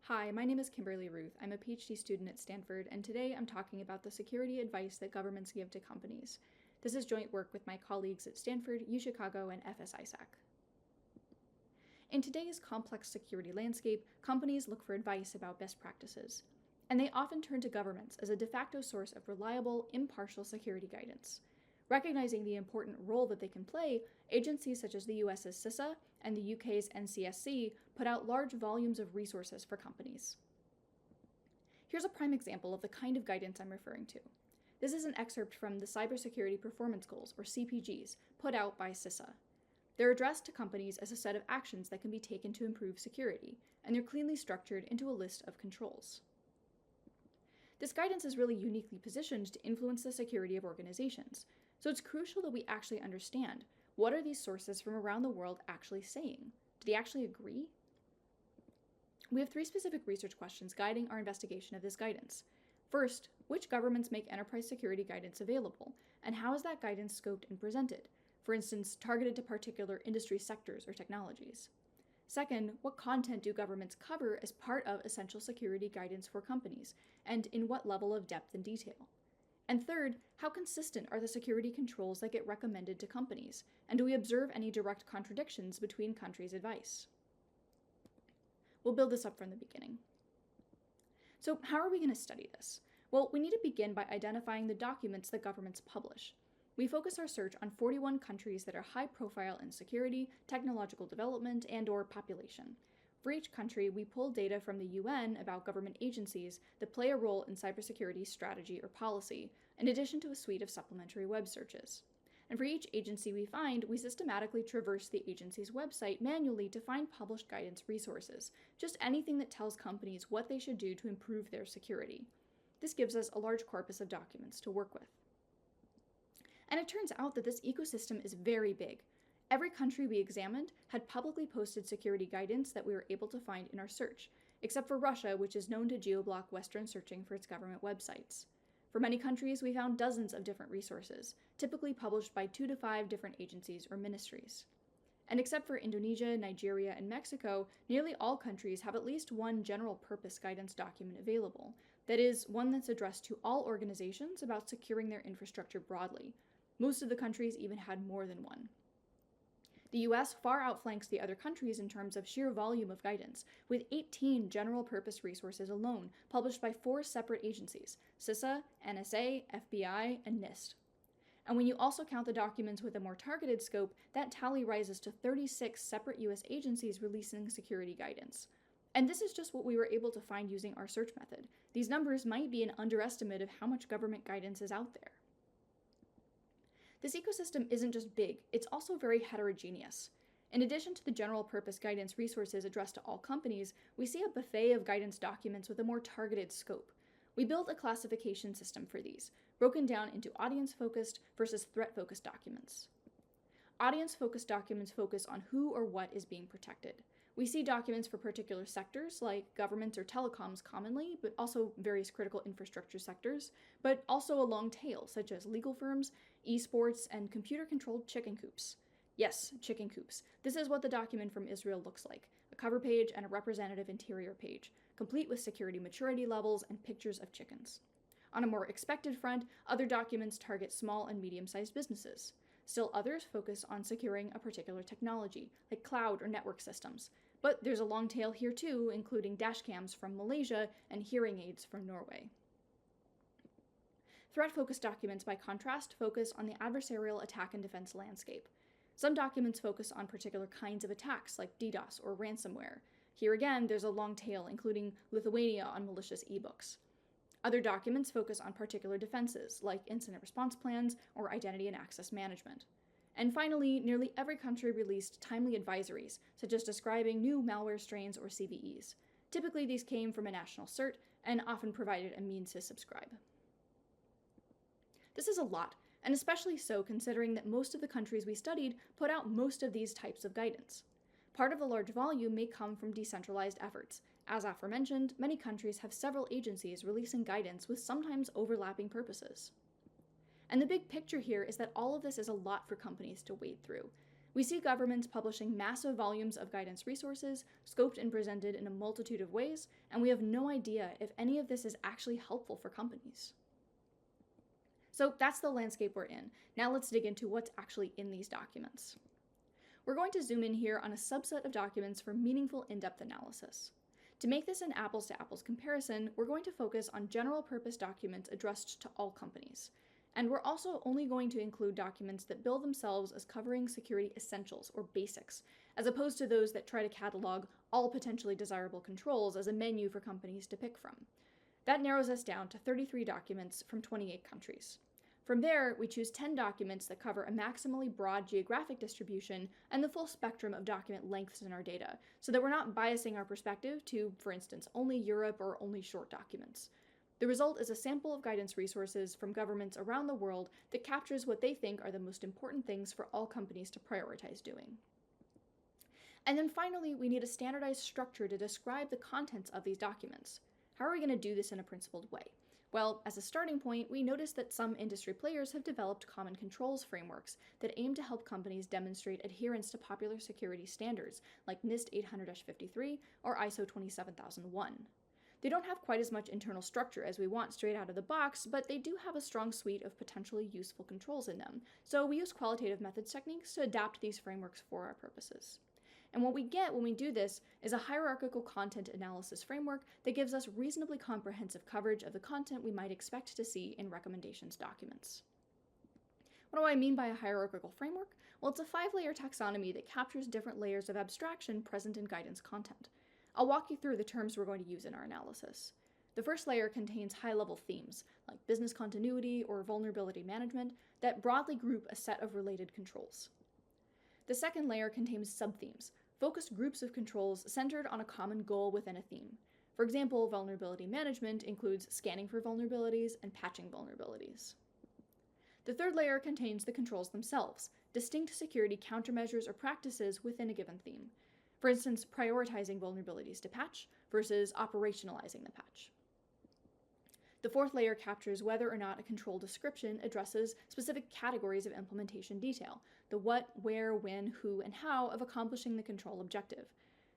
Hi, my name is Kimberly Ruth. I'm a PhD student at Stanford, and today I'm talking about the security advice that governments give to companies. This is joint work with my colleagues at Stanford, UChicago, and FS-ISAC. In today's complex security landscape, companies look for advice about best practices, and they often turn to governments as a de facto source of reliable, impartial security guidance. Recognizing the important role that they can play, agencies such as the US's CISA and the UK's NCSC put out large volumes of resources for companies. Here's a prime example of the kind of guidance I'm referring to. This is an excerpt from the Cybersecurity Performance Goals, or CPGs, put out by CISA. They're addressed to companies as a set of actions that can be taken to improve security, and they're cleanly structured into a list of controls. This guidance is really uniquely positioned to influence the security of organizations, so it's crucial that we actually understand, what are these sources from around the world actually saying? Do they actually agree? We have three specific research questions guiding our investigation of this guidance. First, which governments make enterprise security guidance available, and how is that guidance scoped and presented? For instance, targeted to particular industry sectors or technologies. Second, what content do governments cover as part of essential security guidance for companies, and in what level of depth and detail? And third, how consistent are the security controls that get recommended to companies, and do we observe any direct contradictions between countries' advice? We'll build this up from the beginning. So how are we going to study this? Well, we need to begin by identifying the documents that governments publish. We focus our search on 41 countries that are high profile in security, technological development, and/or population. For each country, we pull data from the UN about government agencies that play a role in cybersecurity strategy or policy, in addition to a suite of supplementary web searches. And for each agency we find, we systematically traverse the agency's website manually to find published guidance resources, just anything that tells companies what they should do to improve their security. This gives us a large corpus of documents to work with. And it turns out that this ecosystem is very big. Every country we examined had publicly posted security guidance that we were able to find in our search, except for Russia, which is known to geo-block Western searching for its government websites. For many countries, we found dozens of different resources, typically published by 2 to 5 different agencies or ministries. And except for Indonesia, Nigeria, and Mexico, nearly all countries have at least one general-purpose guidance document available. That is, one that's addressed to all organizations about securing their infrastructure broadly. Most of the countries even had more than one. The US far outflanks the other countries in terms of sheer volume of guidance, with 18 general-purpose resources alone, published by 4 separate agencies: CISA, NSA, FBI, and NIST. And when you also count the documents with a more targeted scope, that tally rises to 36 separate US agencies releasing security guidance. And this is just what we were able to find using our search method. These numbers might be an underestimate of how much government guidance is out there. This ecosystem isn't just big, it's also very heterogeneous. In addition to the general-purpose guidance resources addressed to all companies, we see a buffet of guidance documents with a more targeted scope. We built a classification system for these, broken down into audience-focused versus threat-focused documents. Audience-focused documents focus on who or what is being protected. We see documents for particular sectors, like governments or telecoms commonly, but also various critical infrastructure sectors, but also a long tail, such as legal firms, esports, and computer-controlled chicken coops. Yes, chicken coops. This is what the document from Israel looks like: a cover page and a representative interior page, complete with security maturity levels and pictures of chickens. On a more expected front, other documents target small and medium-sized businesses. Still others focus on securing a particular technology, like cloud or network systems. But there's a long tail here too, including dashcams from Malaysia and hearing aids from Norway. Threat-focused documents, by contrast, focus on the adversarial attack and defense landscape. Some documents focus on particular kinds of attacks, like DDoS or ransomware. Here again, there's a long tail, including Lithuania on malicious ebooks. Other documents focus on particular defenses, like incident response plans or identity and access management. And finally, nearly every country released timely advisories, such as describing new malware strains or CVEs. Typically, these came from a national cert and often provided a means to subscribe. This is a lot, and especially so considering that most of the countries we studied put out most of these types of guidance. Part of the large volume may come from decentralized efforts. As aforementioned, many countries have several agencies releasing guidance with sometimes overlapping purposes. And the big picture here is that all of this is a lot for companies to wade through. We see governments publishing massive volumes of guidance resources, scoped and presented in a multitude of ways, and we have no idea if any of this is actually helpful for companies. So that's the landscape we're in. Now let's dig into what's actually in these documents. We're going to zoom in here on a subset of documents for meaningful in-depth analysis. To make this an apples-to-apples comparison, we're going to focus on general-purpose documents addressed to all companies. And we're also only going to include documents that bill themselves as covering security essentials or basics, as opposed to those that try to catalog all potentially desirable controls as a menu for companies to pick from. That narrows us down to 33 documents from 28 countries. From there, we choose 10 documents that cover a maximally broad geographic distribution and the full spectrum of document lengths in our data, so that we're not biasing our perspective to, for instance, only Europe or only short documents. The result is a sample of guidance resources from governments around the world that captures what they think are the most important things for all companies to prioritize doing. And then finally, we need a standardized structure to describe the contents of these documents. How are we going to do this in a principled way? Well, as a starting point, we notice that some industry players have developed common controls frameworks that aim to help companies demonstrate adherence to popular security standards like NIST 800-53 or ISO 27001. They don't have quite as much internal structure as we want straight out of the box, but they do have a strong suite of potentially useful controls in them, so we use qualitative methods techniques to adapt these frameworks for our purposes. And what we get when we do this is a hierarchical content analysis framework that gives us reasonably comprehensive coverage of the content we might expect to see in recommendations documents. What do I mean by a hierarchical framework? Well, it's a 5-layer taxonomy that captures different layers of abstraction present in guidance content. I'll walk you through the terms we're going to use in our analysis. The first layer contains high-level themes, like business continuity or vulnerability management, that broadly group a set of related controls. The second layer contains subthemes, focused groups of controls centered on a common goal within a theme. For example, vulnerability management includes scanning for vulnerabilities and patching vulnerabilities. The third layer contains the controls themselves, distinct security countermeasures or practices within a given theme. For instance, prioritizing vulnerabilities to patch versus operationalizing the patch. The fourth layer captures whether or not a control description addresses specific categories of implementation detail, the what, where, when, who, and how of accomplishing the control objective.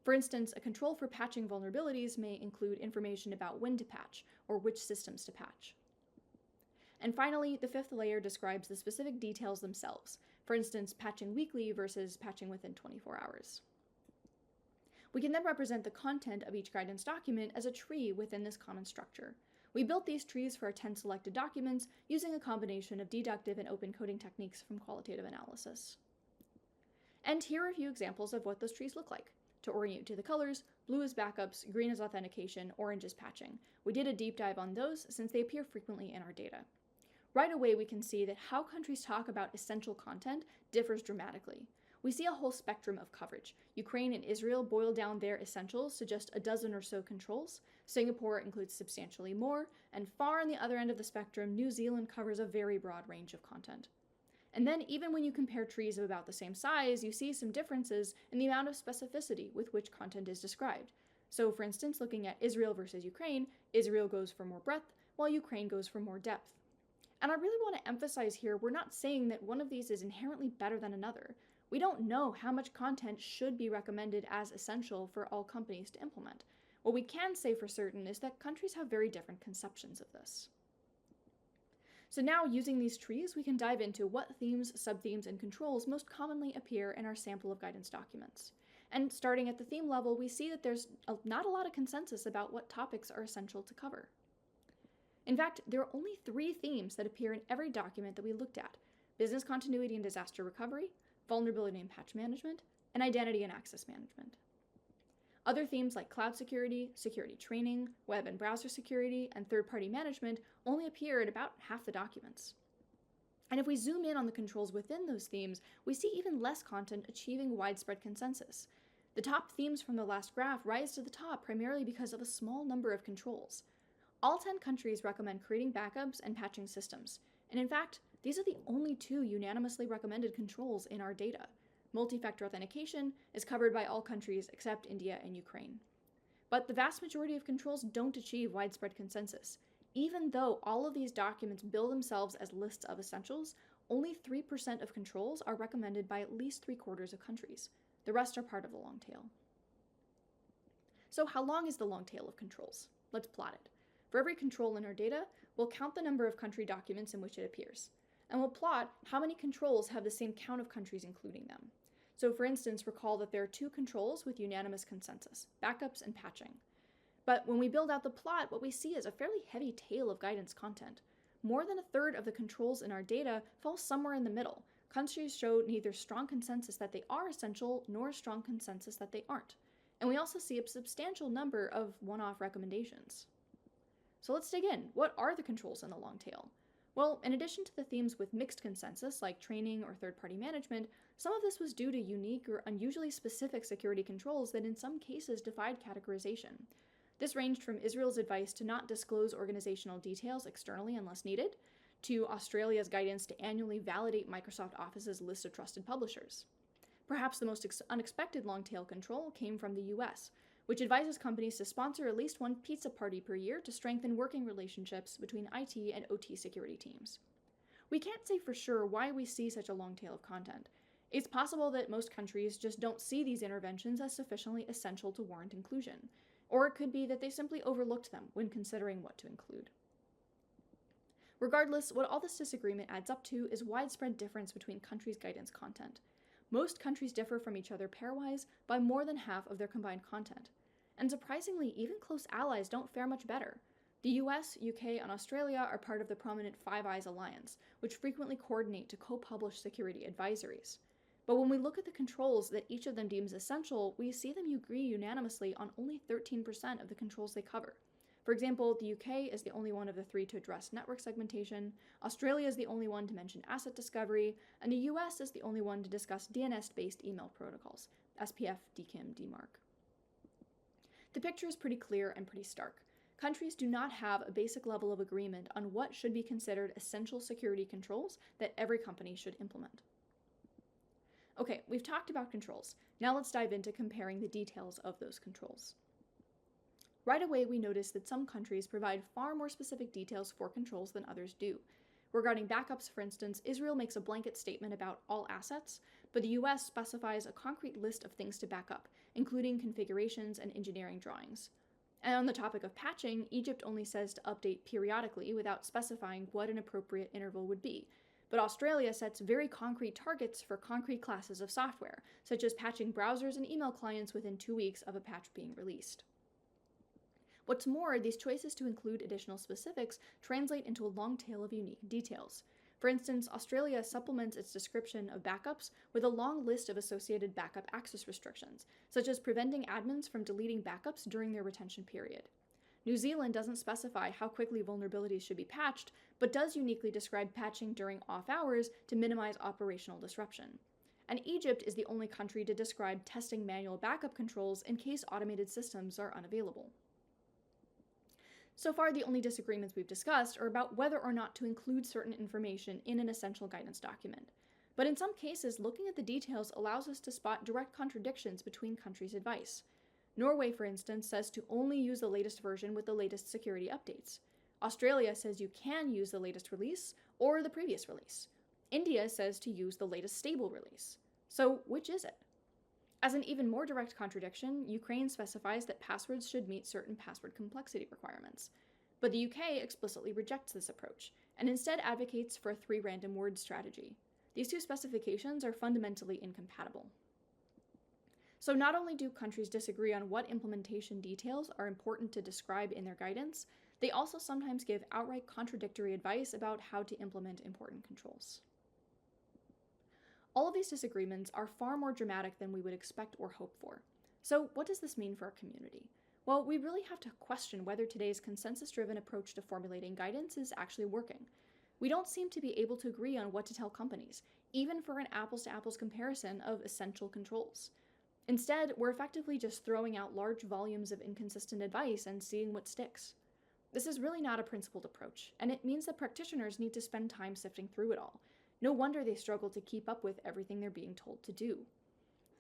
For instance, a control for patching vulnerabilities may include information about when to patch or which systems to patch. And finally, the fifth layer describes the specific details themselves, for instance, patching weekly versus patching within 24 hours. We can then represent the content of each guidance document as a tree within this common structure. We built these trees for our 10 selected documents using a combination of deductive and open coding techniques from qualitative analysis. And here are a few examples of what those trees look like. To orient you to the colors, blue is backups, green is authentication, orange is patching. We did a deep dive on those since they appear frequently in our data. Right away, we can see that how countries talk about essential content differs dramatically. We see a whole spectrum of coverage. Ukraine and Israel boil down their essentials to just a dozen or so controls. Singapore includes substantially more, and far on the other end of the spectrum, New Zealand covers a very broad range of content. And then even when you compare trees of about the same size, you see some differences in the amount of specificity with which content is described. So for instance, looking at Israel versus Ukraine, Israel goes for more breadth, while Ukraine goes for more depth. And I really want to emphasize here, we're not saying that one of these is inherently better than another. We don't know how much content should be recommended as essential for all companies to implement. What we can say for certain is that countries have very different conceptions of this. So now, using these trees, we can dive into what themes, subthemes, and controls most commonly appear in our sample of guidance documents. And starting at the theme level, we see that there's not a lot of consensus about what topics are essential to cover. In fact, there are only 3 themes that appear in every document that we looked at: business continuity and disaster recovery, vulnerability and patch management, and identity and access management. Other themes like cloud security, security training, web and browser security, and third-party management only appear in about half the documents. And if we zoom in on the controls within those themes, we see even less content achieving widespread consensus. The top themes from the last graph rise to the top primarily because of a small number of controls. All 10 countries recommend creating backups and patching systems, and in fact, these are the only 2 unanimously recommended controls in our data. Multi-factor authentication is covered by all countries except India and Ukraine. But the vast majority of controls don't achieve widespread consensus. Even though all of these documents bill themselves as lists of essentials, only 3% of controls are recommended by at least 3/4 of countries. The rest are part of the long tail. So how long is the long tail of controls? Let's plot it. For every control in our data, we'll count the number of country documents in which it appears, and we'll plot how many controls have the same count of countries including them. So for instance, recall that there are 2 controls with unanimous consensus, backups and patching. But when we build out the plot, what we see is a fairly heavy tail of guidance content. More than 1/3 of the controls in our data fall somewhere in the middle. Countries show neither strong consensus that they are essential nor strong consensus that they aren't. And we also see a substantial number of one-off recommendations. So let's dig in. What are the controls in the long tail? Well, in addition to the themes with mixed consensus, like training or third-party management, some of this was due to unique or unusually specific security controls that in some cases defied categorization. This ranged from Israel's advice to not disclose organizational details externally unless needed, to Australia's guidance to annually validate Microsoft Office's list of trusted publishers. Perhaps the most unexpected long-tail control came from the US, which advises companies to sponsor at least one pizza party per year to strengthen working relationships between IT and OT security teams. We can't say for sure why we see such a long tail of content. It's possible that most countries just don't see these interventions as sufficiently essential to warrant inclusion, or it could be that they simply overlooked them when considering what to include. Regardless, what all this disagreement adds up to is widespread difference between countries' guidance content. Most countries differ from each other pairwise by more than half of their combined content. And surprisingly, even close allies don't fare much better. The US, UK, and Australia are part of the prominent Five Eyes alliance, which frequently coordinate to co-publish security advisories. But when we look at the controls that each of them deems essential, we see them agree unanimously on only 13% of the controls they cover. For example, the UK is the only one of the 3 to address network segmentation, Australia is the only one to mention asset discovery, and the US is the only one to discuss DNS-based email protocols, SPF, DKIM, DMARC. The picture is pretty clear and pretty stark. Countries do not have a basic level of agreement on what should be considered essential security controls that every company should implement. Okay, we've talked about controls. Now let's dive into comparing the details of those controls. Right away, we notice that some countries provide far more specific details for controls than others do. Regarding backups, for instance, Israel makes a blanket statement about all assets, but the US specifies a concrete list of things to back up, including configurations and engineering drawings. And on the topic of patching, Egypt only says to update periodically without specifying what an appropriate interval would be. But Australia sets very concrete targets for concrete classes of software, such as patching browsers and email clients within 2 weeks of a patch being released. What's more, these choices to include additional specifics translate into a long tail of unique details. For instance, Australia supplements its description of backups with a long list of associated backup access restrictions, such as preventing admins from deleting backups during their retention period. New Zealand doesn't specify how quickly vulnerabilities should be patched, but does uniquely describe patching during off hours to minimize operational disruption. And Egypt is the only country to describe testing manual backup controls in case automated systems are unavailable. So far, the only disagreements we've discussed are about whether or not to include certain information in an essential guidance document. But in some cases, looking at the details allows us to spot direct contradictions between countries' advice. Norway, for instance, says to only use the latest version with the latest security updates. Australia says you can use the latest release or the previous release. India says to use the latest stable release. So which is it? As an even more direct contradiction, Ukraine specifies that passwords should meet certain password complexity requirements. But the UK explicitly rejects this approach, and instead advocates for a 3 random word strategy. These 2 specifications are fundamentally incompatible. So not only do countries disagree on what implementation details are important to describe in their guidance, they also sometimes give outright contradictory advice about how to implement important controls. All of these disagreements are far more dramatic than we would expect or hope for. So what does this mean for our community? Well, we really have to question whether today's consensus-driven approach to formulating guidance is actually working. We don't seem to be able to agree on what to tell companies, even for an apples-to-apples comparison of essential controls. Instead, we're effectively just throwing out large volumes of inconsistent advice and seeing what sticks. This is really not a principled approach, and it means that practitioners need to spend time sifting through it all. No wonder they struggle to keep up with everything they're being told to do.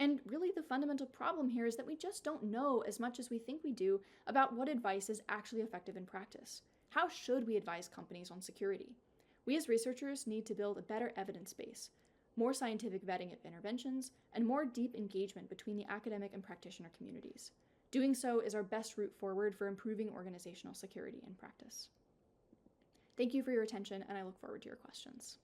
And really the fundamental problem here is that we just don't know as much as we think we do about what advice is actually effective in practice. How should we advise companies on security? We as researchers need to build a better evidence base, more scientific vetting of interventions, and more deep engagement between the academic and practitioner communities. Doing so is our best route forward for improving organizational security in practice. Thank you for your attention, and I look forward to your questions.